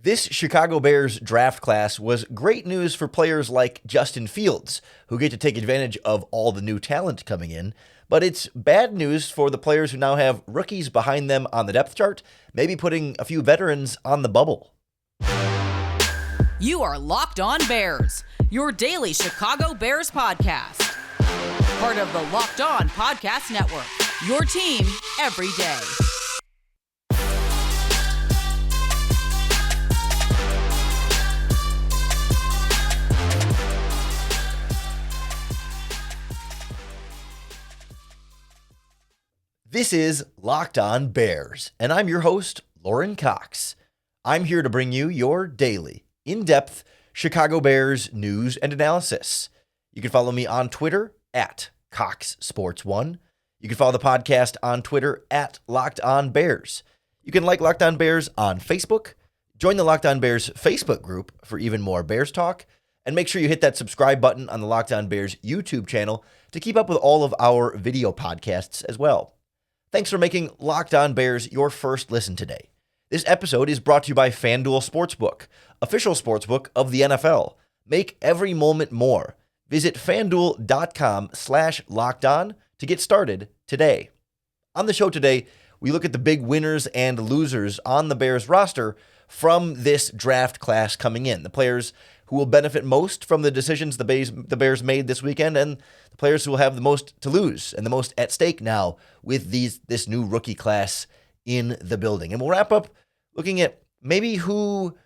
This Chicago Bears draft class was great news for players like Justin Fields, who get to take advantage of all the new talent coming in, but it's bad news for the players who now have rookies behind them on the depth chart, maybe putting a few veterans on the bubble. You are Locked On Bears, your daily Chicago Bears podcast. Part of the Locked On Podcast Network, your team every day. This is Locked On Bears, and I'm your host, Lorin Cox. I'm here to bring you your daily, in-depth Chicago Bears news and analysis. You can follow me on Twitter at CoxSports1. You can follow the podcast on Twitter at Locked On Bears. You can like Locked On Bears on Facebook, join the Locked On Bears Facebook group for even more Bears talk, and make sure you hit that subscribe button on the Locked On Bears YouTube channel to keep up with all of our video podcasts as well. Thanks for making Locked On Bears your first listen today. This episode is brought to you by FanDuel Sportsbook, official sportsbook of the NFL. Make every moment more. Visit FanDuel.com/lockedon to get started today. On the show today, we look at the big winners and losers on the Bears roster from this draft class coming in. The players who will benefit most from the decisions the Bears made this weekend, and the players who will have the most to lose and the most at stake now with this new rookie class in the building. And we'll wrap up looking at maybe who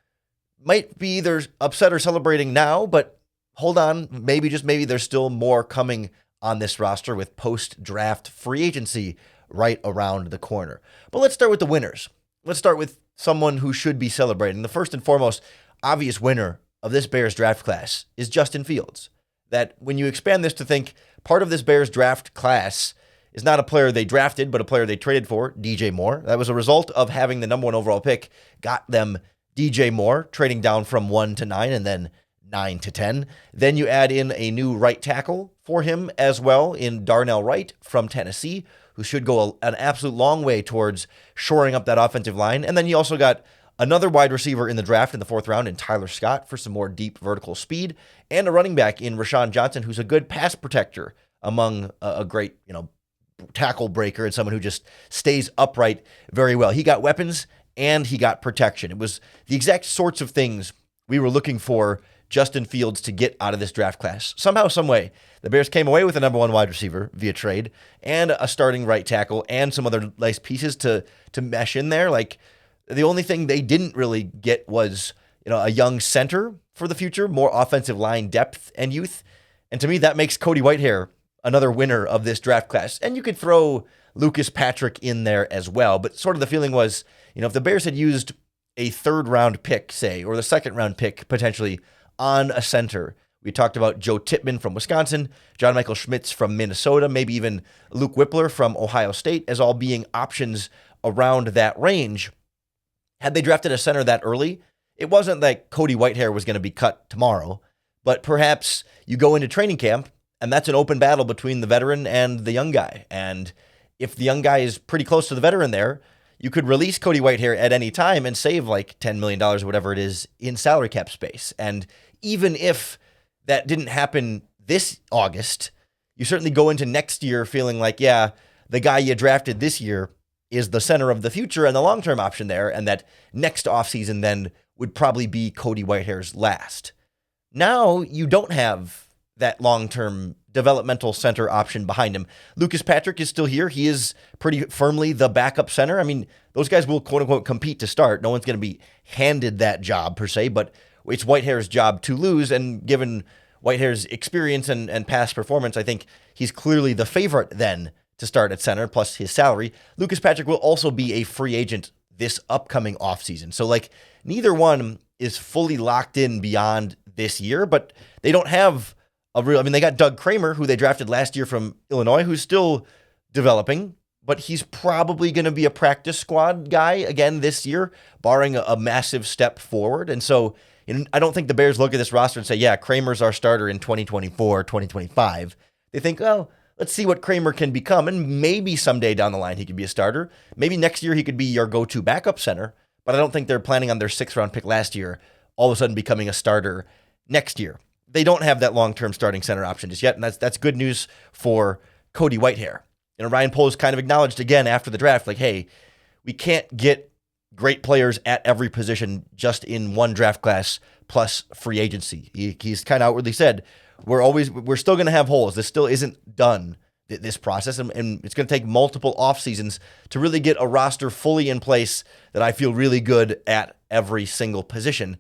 might be either upset or celebrating now, but hold on, maybe just maybe there's still more coming on this roster with post-draft free agency right around the corner. But let's start with the winners. Let's start with someone who should be celebrating. The first and foremost obvious winner of this Bears draft class is Justin Fields. That when you expand this to think part of this Bears draft class is not a player they drafted, but a player they traded for, DJ Moore. That was a result of having the number one overall pick, got them DJ Moore, trading down from 1 to 9 and then 9 to 10. Then you add in a new right tackle for him as well in Darnell Wright from Tennessee, who should go an absolute long way towards shoring up that offensive line. And then you also got another wide receiver in the draft in the 4th round in Tyler Scott for some more deep vertical speed, and a running back in Rashawn Johnson, who's a good pass protector among a great, tackle breaker and someone who just stays upright very well. He got weapons and he got protection. It was the exact sorts of things we were looking for Justin Fields to get out of this draft class. Somehow, some way, the Bears came away with a number one wide receiver via trade and a starting right tackle and some other nice pieces to mesh in there. Like, the only thing they didn't really get was, a young center for the future, more offensive line depth and youth. And to me, that makes Cody Whitehair another winner of this draft class. And you could throw Lucas Patrick in there as well. But sort of the feeling was, if the Bears had used a 3rd round pick, say, or the 2nd round pick potentially on a center, we talked about Joe Tippmann from Wisconsin, John Michael Schmitz from Minnesota, maybe even Luke Whippler from Ohio State as all being options around that range. Had they drafted a center that early, it wasn't like Cody Whitehair was going to be cut tomorrow, but perhaps you go into training camp and that's an open battle between the veteran and the young guy. And if the young guy is pretty close to the veteran there, you could release Cody Whitehair at any time and save like $10 million or whatever it is in salary cap space. And even if that didn't happen this August, you certainly go into next year feeling like, yeah, the guy you drafted this year is the center of the future and the long-term option there, and that next offseason then would probably be Cody Whitehair's last. Now you don't have that long-term developmental center option behind him. Lucas Patrick is still here. He is pretty firmly the backup center. I mean, those guys will quote-unquote compete to start. No one's going to be handed that job per se, but it's Whitehair's job to lose, and given Whitehair's experience and past performance, I think he's clearly the favorite then to start at center, plus his salary. Lucas Patrick will also be a free agent this upcoming offseason. So, neither one is fully locked in beyond this year, but they don't have they got Doug Kramer, who they drafted last year from Illinois, who's still developing, but he's probably going to be a practice squad guy again this year, barring a massive step forward. And so I don't think the Bears look at this roster and say, yeah, Kramer's our starter in 2024, 2025. They think, oh, let's see what Kramer can become, and maybe someday down the line he could be a starter. Maybe next year he could be your go-to backup center, but I don't think they're planning on their 6th-round pick last year all of a sudden becoming a starter next year. They don't have that long-term starting center option just yet, and that's good news for Cody Whitehair. Ryan Poles kind of acknowledged again after the draft, like, hey, we can't get great players at every position just in one draft class plus free agency. He's kind of outwardly said, we're still going to have holes. This still isn't done, this process, and it's going to take multiple off seasons to really get a roster fully in place that I feel really good at every single position.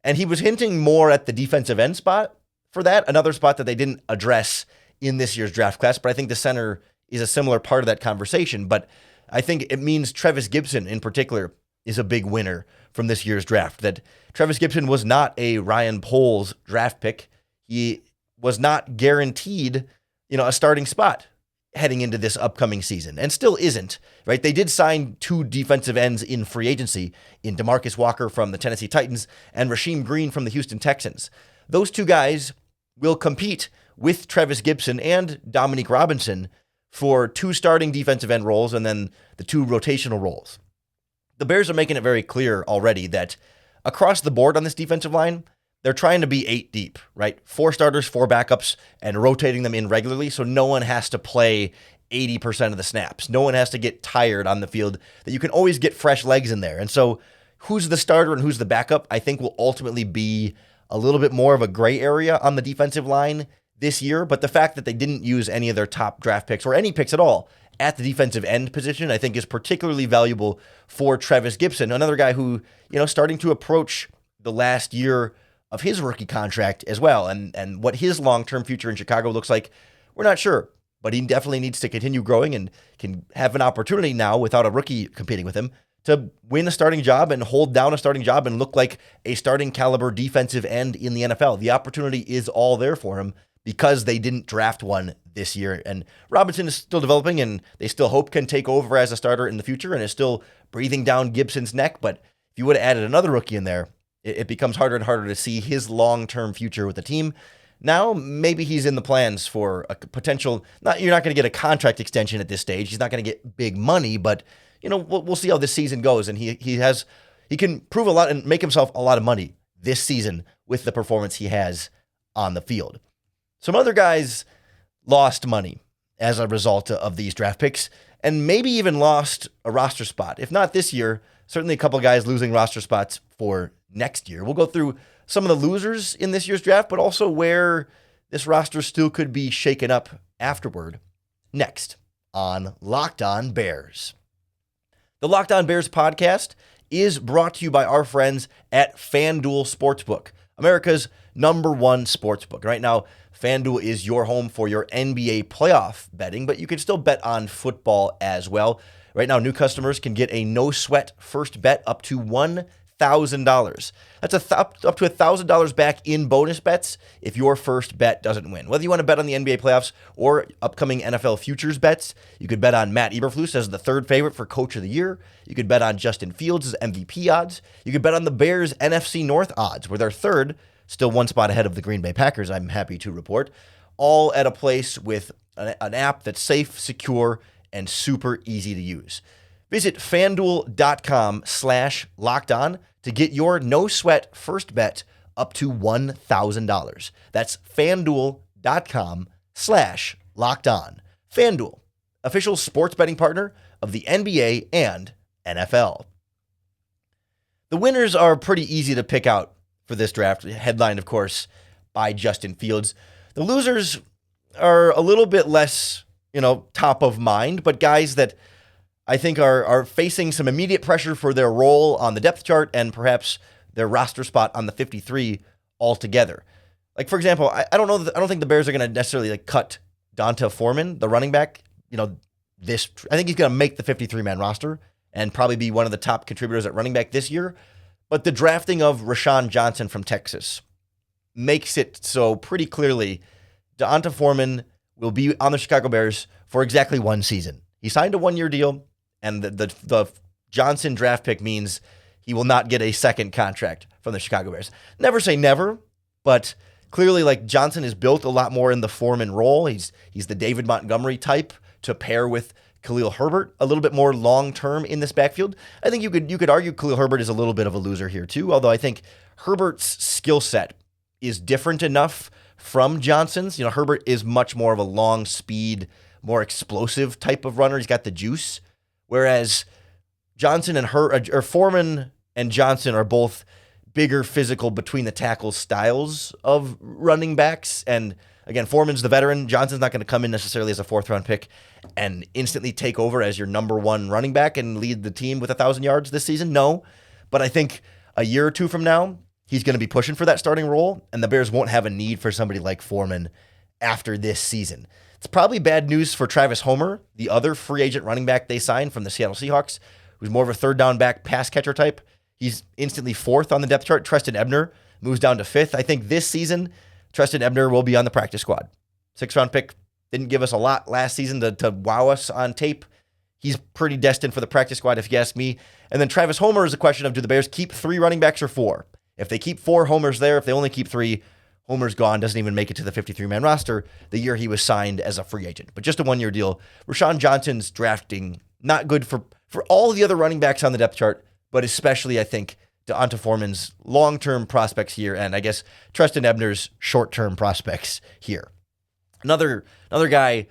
And he was hinting more at the defensive end spot for that, another spot that they didn't address in this year's draft class, but I think the center is a similar part of that conversation. But I think it means Trevis Gibson in particular is a big winner from this year's draft. That Trevis Gibson was not a Ryan Poles draft pick. He was not guaranteed, a starting spot heading into this upcoming season, and still isn't, right? They did sign 2 defensive ends in free agency in DeMarcus Walker from the Tennessee Titans and Rasheem Green from the Houston Texans. Those 2 guys will compete with Trevis Gibson and Dominique Robinson for 2 starting defensive end roles and then the 2 rotational roles. The Bears are making it very clear already that across the board on this defensive line, they're trying to be 8 deep, right? 4 starters, 4 backups, and rotating them in regularly so no one has to play 80% of the snaps. No one has to get tired on the field, that you can always get fresh legs in there. And so who's the starter and who's the backup, I think will ultimately be a little bit more of a gray area on the defensive line this year. But the fact that they didn't use any of their top draft picks or any picks at all at the defensive end position, I think is particularly valuable for Trevis Gibson, another guy who, starting to approach the last year of his rookie contract as well. And what his long-term future in Chicago looks like, we're not sure. But he definitely needs to continue growing and can have an opportunity now without a rookie competing with him to win a starting job and hold down a starting job and look like a starting caliber defensive end in the NFL. The opportunity is all there for him because they didn't draft one this year. And Robinson is still developing and they still hope can take over as a starter in the future and is still breathing down Gibson's neck. But if you would have added another rookie in there, it becomes harder and harder to see his long-term future with the team. Now, maybe he's in the plans for a potential, you're not going to get a contract extension at this stage. He's not going to get big money, but we'll see how this season goes. And he can prove a lot and make himself a lot of money this season with the performance he has on the field. Some other guys lost money as a result of these draft picks and maybe even lost a roster spot. If not this year, certainly a couple of guys losing roster spots for next year. We'll go through some of the losers in this year's draft, but also where this roster still could be shaken up afterward next on Locked On Bears. The Locked On Bears podcast is brought to you by our friends at FanDuel Sportsbook, America's #1 sportsbook. Right now, FanDuel is your home for your NBA playoff betting, but you can still bet on football as well. Right now, new customers can get a no-sweat first bet up to $1,000. That's up to $1,000 back in bonus bets if your first bet doesn't win. Whether you want to bet on the NBA playoffs or upcoming NFL futures bets, you could bet on Matt Eberflus as the 3rd favorite for Coach of the Year. You could bet on Justin Fields' MVP odds. You could bet on the Bears' NFC North odds, where they're 3rd, still 1 spot ahead of the Green Bay Packers, I'm happy to report, all at a place with an app that's safe, secure, and super easy to use. Visit FanDuel.com/lockedon to get your no-sweat first bet up to $1,000. That's FanDuel.com/lockedon. FanDuel, official sports betting partner of the NBA and NFL. The winners are pretty easy to pick out for this draft, headlined, of course, by Justin Fields. The losers are a little bit less, top of mind, but guys that I think are facing some immediate pressure for their role on the depth chart and perhaps their roster spot on the 53 altogether. Like, for example, I don't think the Bears are going to necessarily cut Donta Foreman, the running back. I think he's going to make the 53-man roster and probably be one of the top contributors at running back this year. But the drafting of Rashawn Johnson from Texas makes it so pretty clearly Donta Foreman will be on the Chicago Bears for exactly 1 season. He signed a 1-year deal, and the Johnson draft pick means he will not get a second contract from the Chicago Bears. Never say never, but clearly, Johnson is built a lot more in the Foreman role. He's the David Montgomery type to pair with Khalil Herbert a little bit more long-term in this backfield. I think you could argue Khalil Herbert is a little bit of a loser here too, although I think Herbert's skill set is different enough from Johnson's. Herbert is much more of a long speed, more explosive type of runner. He's got the juice, whereas Johnson and Foreman and Johnson are both bigger physical between the tackles styles of running backs. And again, Foreman's the veteran. Johnson's not going to come in necessarily as a 4th-round pick and instantly take over as your number 1 running back and lead the team with 1,000 yards this season. No, but I think a year or two from now, he's going to be pushing for that starting role, and the Bears won't have a need for somebody like Foreman after this season. It's probably bad news for Travis Homer, the other free agent running back they signed from the Seattle Seahawks, who's more of a 3rd-down back pass catcher type. He's instantly 4th on the depth chart. Treston Ebner moves down to 5th. I think this season, Treston Ebner will be on the practice squad. 6th-round pick, didn't give us a lot last season to wow us on tape. He's pretty destined for the practice squad, if you ask me. And then Travis Homer is a question of, do the Bears keep 3 running backs or 4? If they keep 4, Homer's there. If they only keep 3, Homer's gone, doesn't even make it to the 53-man roster the year he was signed as a free agent. But just a 1-year deal. Rashawn Johnson's drafting not good for all the other running backs on the depth chart, but especially, I think, D'Onta Foreman's long-term prospects here, and I guess Treston Ebner's short-term prospects here. Another guy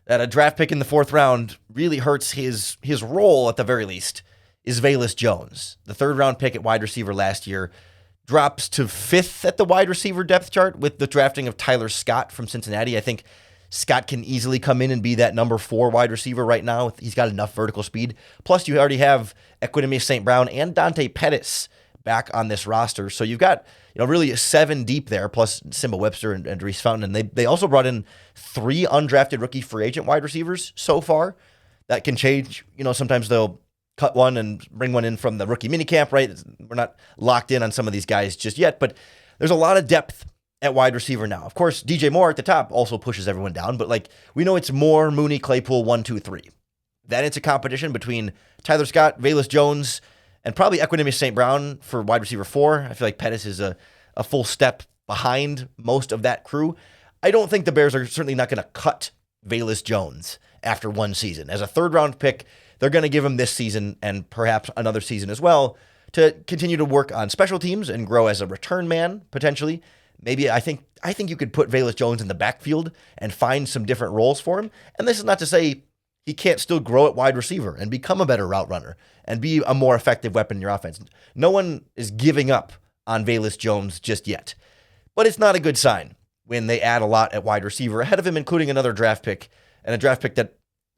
that a draft pick in the 4th round really hurts his role at the very least is Velus Jones. The 3rd-round pick at wide receiver last year drops to 5th at the wide receiver depth chart with the drafting of Tyler Scott from Cincinnati. I think Scott can easily come in and be that number 4 wide receiver right now. He's got enough vertical speed. Plus, you already have Equanimeous St. Brown and Dante Pettis back on this roster. So you've got really 7 deep there, plus Simba Webster and Reese Fountain. And they also brought in 3 undrafted rookie free agent wide receivers so far. That can change. Sometimes they'll cut one and bring one in from the rookie minicamp, right? We're not locked in on some of these guys just yet, but there's a lot of depth at wide receiver now. Of course, DJ Moore at the top also pushes everyone down, but we know it's Moore, Mooney, Claypool, 1, 2, 3. Then it's a competition between Tyler Scott, Velus Jones, and probably Equanimeous St. Brown for wide receiver 4. I feel like Pettis is a full step behind most of that crew. I don't think the Bears are certainly not going to cut Velus Jones after 1 season. As a 3rd-round pick, they're going to give him this season and perhaps another season as well to continue to work on special teams and grow as a return man, potentially. Maybe I think you could put Velus Jones in the backfield and find some different roles for him. And this is not to say he can't still grow at wide receiver and become a better route runner and be a more effective weapon in your offense. No one is giving up on Velus Jones just yet. But it's not a good sign when they add a lot at wide receiver ahead of him, including another draft pick, and a draft pick that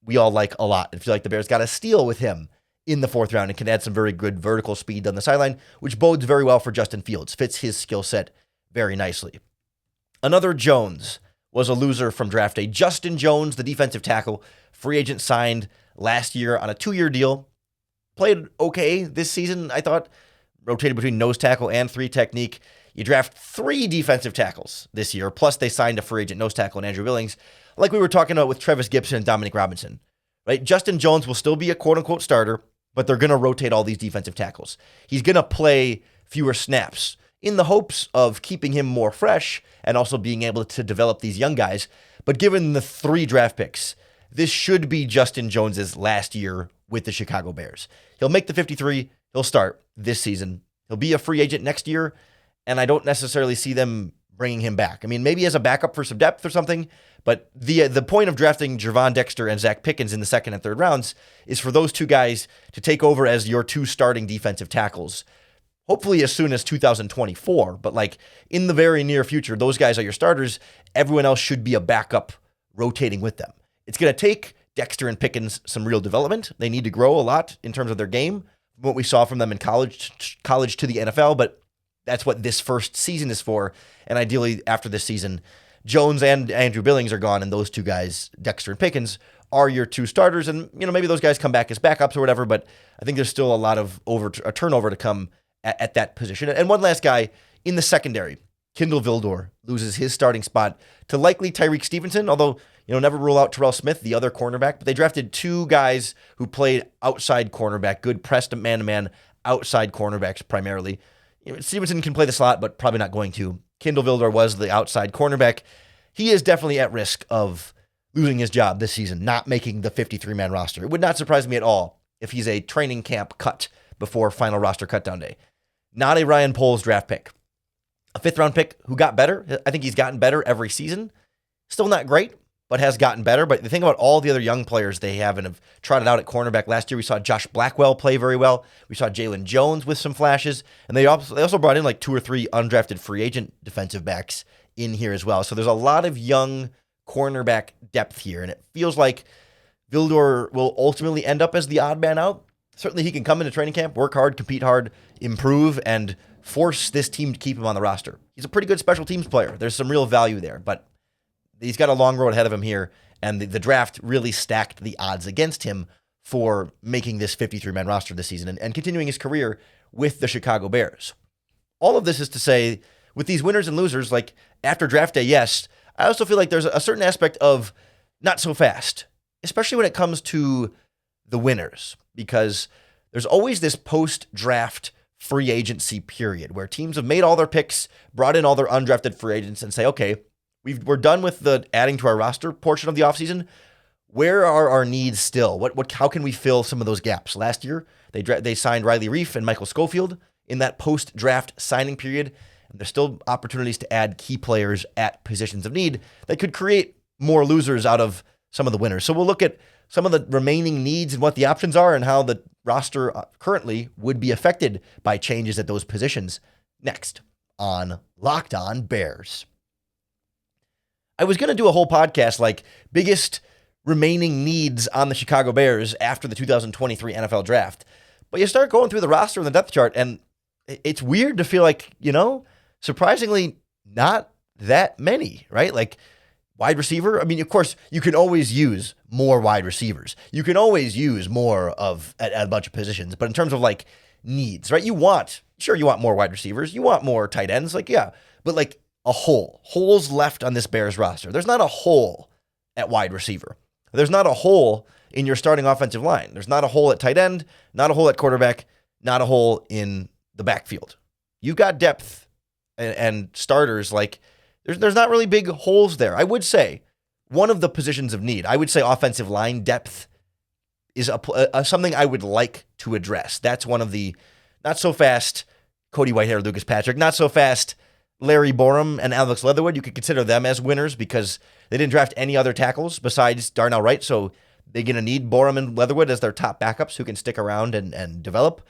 we all like a lot. I feel like the Bears got a steal with him in the 4th round and can add some very good vertical speed on the sideline, which bodes very well for Justin Fields. Fits his skill set very nicely. Another Jones was a loser from draft day. Justin Jones, the defensive tackle, free agent signed last year on a 2-year deal. Played okay this season, I thought. Rotated between nose tackle and 3 technique. You draft 3 defensive tackles this year, plus they signed a free agent nose tackle in Andrew Billings, like we were talking about with Travis Gibson and Dominic Robinson. Right? Justin Jones will still be a quote-unquote starter, but they're going to rotate all these defensive tackles. He's going to play fewer snaps in the hopes of keeping him more fresh and also being able to develop these young guys. But given the 3 draft picks, this should be Justin Jones's last year with the Chicago Bears. He'll make the 53. He'll start this season. He'll be a free agent next year, and I don't necessarily see them bringing him back. I mean, maybe as a backup for some depth or something, but the point of drafting Gervon Dexter and Zach Pickens in the 2nd and 3rd rounds is for those 2 guys to take over as your 2 starting defensive tackles, hopefully as soon as 2024, but in the very near future, those guys are your starters. Everyone else should be a backup rotating with them. It's going to take Dexter and Pickens some real development. They need to grow a lot in terms of their game, what we saw from them in college to the NFL, but that's what this first season is for. And ideally, after this season, Jones and Andrew Billings are gone, and those 2 guys, Dexter and Pickens, are your 2 starters. And maybe those guys come back as backups or whatever, but I think there's still a lot of turnover to come at that position. And one last guy in the secondary, Kindle Vildor, loses his starting spot to likely Tyreek Stevenson, although never rule out Terrell Smith, the other cornerback. But they drafted 2 guys who played outside cornerback, good pressed man-to-man outside cornerbacks primarily. Stevenson can play the slot, but probably not going to. Kindle Vildor was the outside cornerback. He is definitely at risk of losing his job this season, not making the 53-man roster. It would not surprise me at all if he's a training camp cut before final roster cutdown day. Not a Ryan Poles draft pick. A 5th-round pick who got better. I think he's gotten better every season. Still not great, but has gotten better. But the thing about all the other young players they have and have trotted out at cornerback last year, we saw Josh Blackwell play very well. We saw Jalen Jones with some flashes. And they also brought in like 2 or 3 undrafted free agent defensive backs in here as well. So there's a lot of young cornerback depth here. And it feels like Vildor will ultimately end up as the odd man out. Certainly he can come into training camp, work hard, compete hard, improve, and force this team to keep him on the roster. He's a pretty good special teams player. There's some real value there, but he's got a long road ahead of him here, and the draft really stacked the odds against him for making this 53-man roster this season and continuing his career with the Chicago Bears. All of this is to say, with these winners and losers, like after draft day, yes, I also feel like there's a certain aspect of not so fast, especially when it comes to the winners, because there's always this post-draft free agency period where teams have made all their picks, brought in all their undrafted free agents, and say, okay, we're done with the adding to our roster portion of the offseason. Where are our needs still? How can we fill some of those gaps? Last year, they signed Riley Reif and Michael Schofield in that post-draft signing period. And there's still opportunities to add key players at positions of need that could create more losers out of some of the winners. So we'll look at some of the remaining needs and what the options are and how the roster currently would be affected by changes at those positions next on Locked On Bears. I was going to do a whole podcast like biggest remaining needs on the Chicago Bears after the 2023 NFL draft. But you start going through the roster and the depth chart, and it's weird to feel like, surprisingly not that many, right? Like wide receiver. I mean, of course, you can always use more wide receivers. You can always use more of at a bunch of positions. But in terms of like needs, right? You want more wide receivers. You want more tight ends. Like, yeah, but like holes left on this Bears roster. There's not a hole at wide receiver. There's not a hole in your starting offensive line. There's not a hole at tight end, not a hole at quarterback, not a hole in the backfield. You've got depth and starters. Like there's not really big holes there. I would say one of the positions of need, I would say offensive line depth is something I would like to address. That's one of the not so fast Cody Whitehair, Lucas Patrick, not so fast Larry Borum and Alex Leatherwood. You could consider them as winners because they didn't draft any other tackles besides Darnell Wright. So they're going to need Borum and Leatherwood as their top backups who can stick around and develop.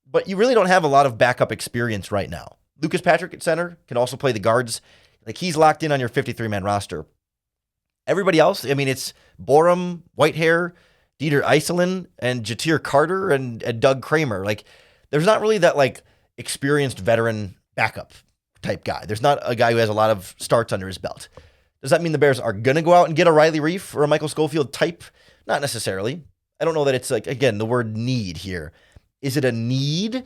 But you really don't have a lot of backup experience right now. Lucas Patrick at center can also play the guards. Like he's locked in on your 53-man roster. Everybody else, I mean, it's Borum, Whitehair, Dieter Iselin, and Jatir Carter and Doug Kramer. Like there's not really that like experienced veteran backup type guy. There's not a guy who has a lot of starts under his belt. Does that mean the Bears are going to go out and get a Riley Reif or a Michael Schofield type? Not necessarily. I don't know that it's like, again, the word need here. Is it a need?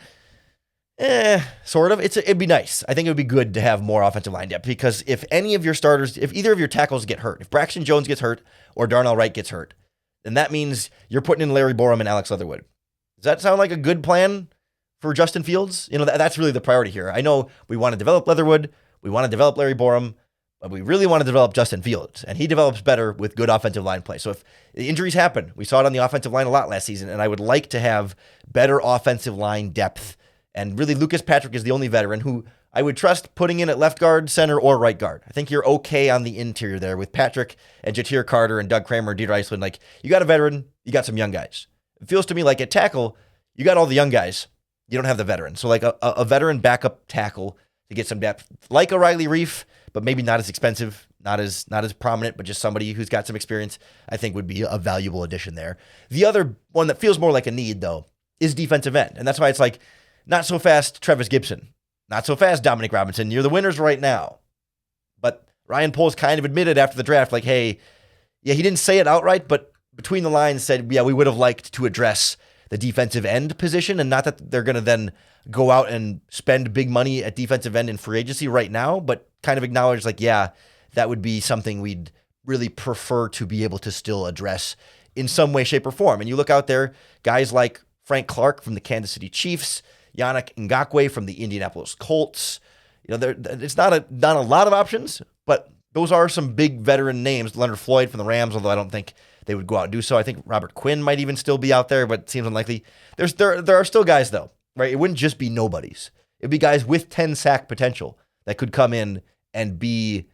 Sort of. It'd be nice. I think it would be good to have more offensive line depth because if any of your starters, if either of your tackles get hurt, if Braxton Jones gets hurt or Darnell Wright gets hurt, then that means you're putting in Larry Borum and Alex Leatherwood. Does that sound like a good plan for Justin Fields? That's really the priority here. I know we want to develop Leatherwood. We want to develop Larry Borum. But we really want to develop Justin Fields, and he develops better with good offensive line play. So if injuries happen, we saw it on the offensive line a lot last season, and I would like to have better offensive line depth. And really, Lucas Patrick is the only veteran who I would trust putting in at left guard, center, or right guard. I think you're okay on the interior there with Patrick and Jatir Carter and Doug Kramer and Dieter Iselin. Like, you got a veteran, you got some young guys. It feels to me like at tackle, you got all the young guys. You don't have the veteran. So like a veteran backup tackle to get some depth, like a Riley Reif, but maybe not as expensive, not as prominent, but just somebody who's got some experience, I think would be a valuable addition there. The other one that feels more like a need, though, is defensive end. And that's why it's like, not so fast Travis Gibson, not so fast Dominic Robinson. You're the winners right now. But Ryan Poles kind of admitted after the draft, like, hey, yeah, he didn't say it outright, but between the lines said, yeah, we would have liked to address the defensive end position, and not that they're going to then go out and spend big money at defensive end in free agency right now, but kind of acknowledge like, yeah, that would be something we'd really prefer to be able to still address in some way, shape, or form. And you look out there, guys like Frank Clark from the Kansas City Chiefs, Yannick Ngakoue from the Indianapolis Colts. It's not a lot of options, but those are some big veteran names. Leonard Floyd from the Rams, although I don't think they would go out and do so. I think Robert Quinn might even still be out there, but it seems unlikely. There are still guys, though, right? It wouldn't just be nobodies. It'd be guys with 10 sack potential that could come in and be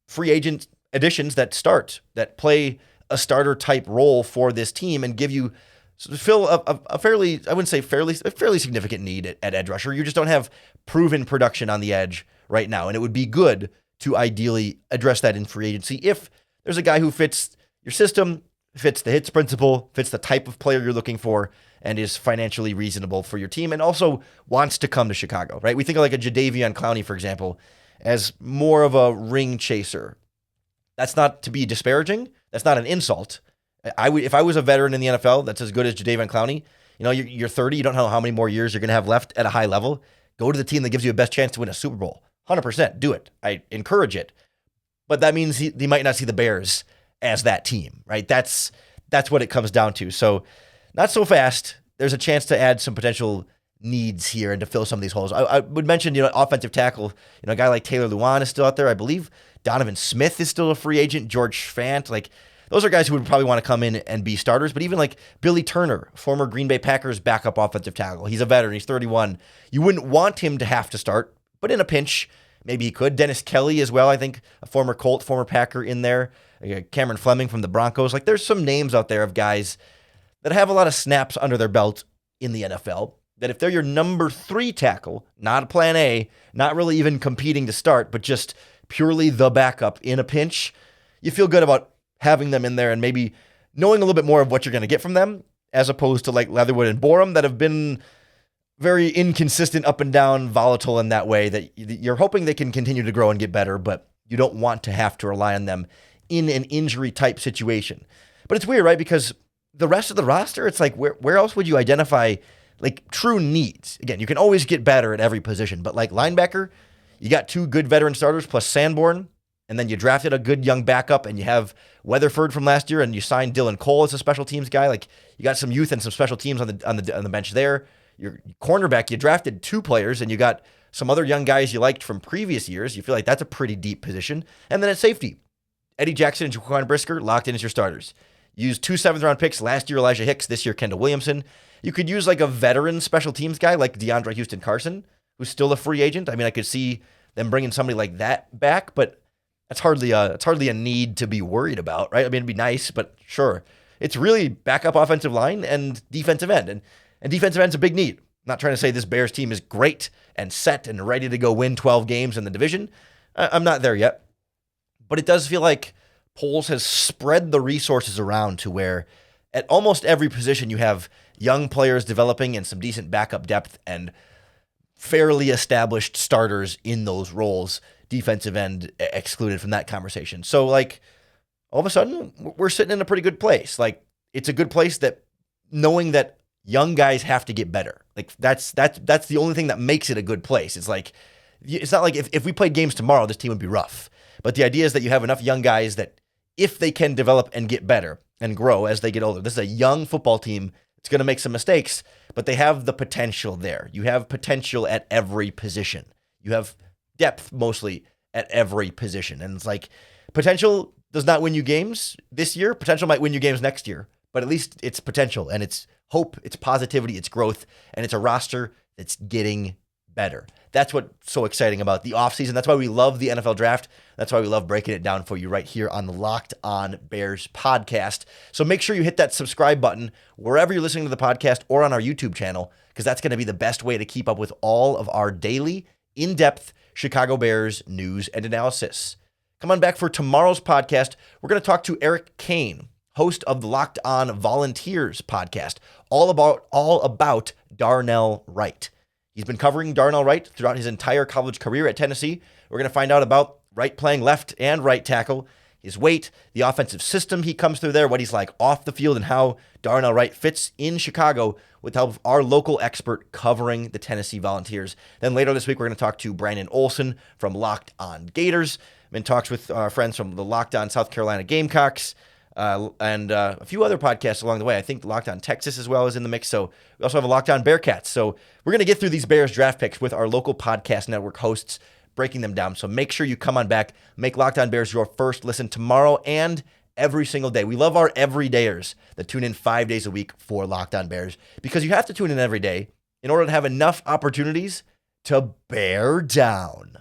free agent additions that start, that play a starter type role for this team and give you fill a fairly, I wouldn't say fairly, a fairly significant need at edge rusher. You just don't have proven production on the edge right now. And it would be good to ideally address that in free agency if there's a guy who fits your system, fits the hits principle, fits the type of player you're looking for, and is financially reasonable for your team and also wants to come to Chicago, right? We think of like a Jadeveon Clowney, for example, as more of a ring chaser. That's not to be disparaging. That's not an insult. If I was a veteran in the NFL that's as good as Jadeveon Clowney, you're 30, you don't know how many more years you're going to have left at a high level. Go to the team that gives you the best chance to win a Super Bowl. 100%, do it. I encourage it. But that means he might not see the Bears as that team, right? That's what it comes down to. So not so fast. There's a chance to add some potential needs here and to fill some of these holes. I would mention, offensive tackle, a guy like Taylor Lewan is still out there. I believe Donovan Smith is still a free agent. George Fant, those are guys who would probably want to come in and be starters. But even like Billy Turner, former Green Bay Packers backup offensive tackle. He's a veteran. He's 31. You wouldn't want him to have to start, but in a pinch, maybe he could. Dennis Kelly as well, I think, a former Colt, former Packer in there. Cameron Fleming from the Broncos. There's some names out there of guys that have a lot of snaps under their belt in the NFL, that if they're your number 3 tackle, not a plan A, not really even competing to start, but just purely the backup in a pinch, you feel good about having them in there and maybe knowing a little bit more of what you're going to get from them, as opposed to like Leatherwood and Borum that have been very inconsistent, up and down, volatile in that way that you're hoping they can continue to grow and get better, but you don't want to have to rely on them in an injury type situation. But it's weird, right? Because the rest of the roster, it's like, where else would you identify like true needs? Again, you can always get better at every position, but like linebacker, you got 2 good veteran starters plus Sanborn, and then you drafted a good young backup, and you have Weatherford from last year, and you signed Dylan Cole as a special teams guy. Like, you got some youth and some special teams on the bench there. Your cornerback, you drafted 2 players, and you got some other young guys you liked from previous years. You feel like that's a pretty deep position. And then at safety, Eddie Jackson and Jaquan Brisker locked in as your starters. You used 2 7th-round picks last year, Elijah Hicks, this year Kendall Williamson. You could use like a veteran special teams guy like DeAndre Houston Carson, who's still a free agent. I mean, I could see them bringing somebody like that back, but it's hardly a need to be worried about, right? I mean, it'd be nice, but sure. It's really backup offensive line and defensive end. And defensive end's a big need. I'm not trying to say this Bears team is great and set and ready to go win 12 games in the division. I'm not there yet. But it does feel like Poles has spread the resources around to where at almost every position you have young players developing and some decent backup depth and fairly established starters in those roles, defensive end excluded from that conversation. So like all of a sudden we're sitting in a pretty good place. Like it's a good place that knowing that young guys have to get better. Like that's the only thing that makes it a good place. It's like, it's not like if we played games tomorrow, this team would be rough. But the idea is that you have enough young guys that if they can develop and get better and grow as they get older, this is a young football team. It's going to make some mistakes, but they have the potential there. You have potential at every position. You have depth mostly at every position. And it's like potential does not win you games this year. Potential might win you games next year, but at least it's potential and it's hope, it's positivity, it's growth, and it's a roster that's getting better. That's what's so exciting about the offseason. That's why we love the NFL draft. That's why we love breaking it down for you right here on the Locked On Bears podcast. So make sure you hit that subscribe button wherever you're listening to the podcast or on our YouTube channel, because that's going to be the best way to keep up with all of our daily, in-depth Chicago Bears news and analysis. Come on back for tomorrow's podcast. We're going to talk to Eric Kane, host of the Locked On Volunteers podcast, all about Darnell Wright. He's been covering Darnell Wright throughout his entire college career at Tennessee. We're going to find out about Wright playing left and right tackle, his weight, the offensive system he comes through there, what he's like off the field, and how Darnell Wright fits in Chicago with the help of our local expert covering the Tennessee Volunteers. Then later this week, we're going to talk to Brandon Olson from Locked On Gators. I'm in talks with our friends from the Locked On South Carolina Gamecocks. And a few other podcasts along the way. I think Locked On Texas as well is in the mix. So we also have a Locked On Bearcats. So we're going to get through these Bears draft picks with our local podcast network hosts, breaking them down. So make sure you come on back, make Locked On Bears your first listen tomorrow and every single day. We love our everydayers that tune in 5 days a week for Locked On Bears, because you have to tune in every day in order to have enough opportunities to bear down.